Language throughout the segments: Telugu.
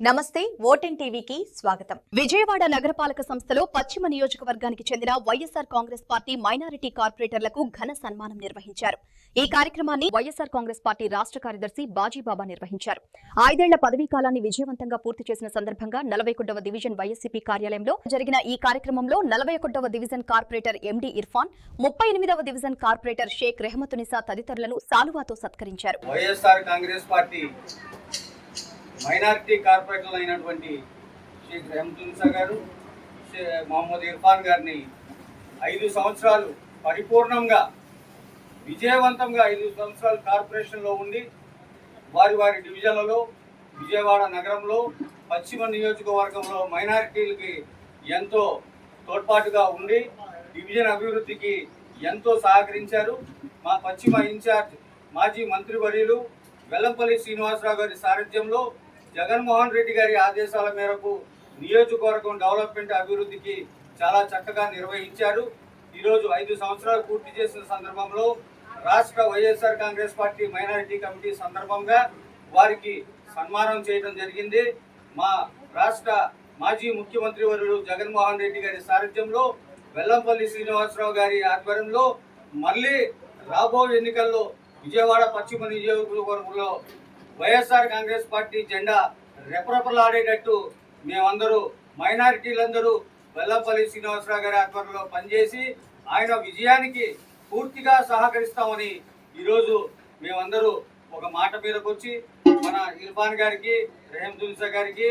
నమస్తే ఓటెన్ టీవీకి స్వాగతం. విజయవాడ నగరపాలక సంస్థలో పశ్చిమ నియోజకవర్గానికి చెందిన వైఎస్ఆర్ కాంగ్రెస్ పార్టీ మైనారిటీ కార్పొరేటర్లకు ఘన సన్మానం నిర్వహించారు. ఈ కార్యక్రమాన్ని వైఎస్ఆర్ కాంగ్రెస్ పార్టీ రాష్ట్ర కార్యదర్శి బాజీబాబా నిర్వహించారు. 5 ఏళ్ల పదవీ కాలాన్ని విజయవంతంగా పూర్తి చేసిన సందర్భంగా 41వ డివిజన్ వైఎస్సీపీ కార్యాలయంలో జరిగిన ఈ కార్యక్రమంలో 41వ డివిజన్ కార్పొరేటర్ ఎండి ఇర్ఫాన్, 38వ డివిజన్ కార్పొరేటర్ షేక్ రెహమతునిసా తదితరులను సాలువాతో సత్కరించారు. వైఎస్ఆర్ కాంగ్రెస్ పార్టీ మైనారిటీ కార్పొరేటర్లు అయినటువంటి షేక్ రెహమతునిసా గారు, మొహమ్మద్ ఇర్ఫాన్ గారిని 5 సంవత్సరాలు పరిపూర్ణంగా విజయవంతంగా 5 సంవత్సరాలు కార్పొరేషన్లో ఉండి వారి డివిజన్లలో విజయవాడ నగరంలో పశ్చిమ నియోజకవర్గంలో మైనారిటీలకి ఎంతో తోడ్పాటుగా ఉండి డివిజన్ అభివృద్ధికి ఎంతో సహకరించారు. మా పశ్చిమ ఇన్ఛార్జ్ మాజీ మంత్రివర్యులు వెల్లంపల్లి శ్రీనివాసరావు గారి సారథ్యంలో జగన్మోహన్ రెడ్డి గారి ఆదేశాల మేరకు నియోజకవర్గం డెవలప్మెంట్ అభివృద్ధికి చాలా చక్కగా నిర్వహించారు. ఈరోజు 5 సంవత్సరాలు పూర్తి చేసిన సందర్భంలో రాష్ట్ర YSR Congress party minority committee సందర్భంగా వారికి సన్మానం చేయడం జరిగింది. మా రాష్ట్ర మాజీ ముఖ్యమంత్రి వర్యులు జగన్మోహన్ రెడ్డి గారి సారథ్యంలో వెల్లంపల్లి శ్రీనివాసరావు గారి ఆధ్వర్యంలో మళ్ళీ రాబో ఎన్నికల్లో విజయవాడ పశ్చిమ నియోజకవర్గంలో వైఎస్ఆర్ కాంగ్రెస్ పార్టీ జెండా రెపరెపలాడేటట్టు మేమందరూ మైనారిటీలందరూ వెల్లంపల్లి శ్రీనివాసరావు గారి ఆధ్వర్యంలో పనిచేసి ఆయన విజయానికి పూర్తిగా సహకరిస్తామని ఈరోజు మేమందరూ ఒక మాట మీదకి వచ్చి మన ఇర్ఫాన్ గారికి, రెహమతునిసా గారికి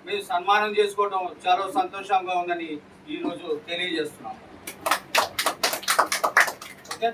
మేము సన్మానం చేసుకోవడం చాలా సంతోషంగా ఉందని ఈరోజు తెలియజేస్తున్నాం. ఓకే.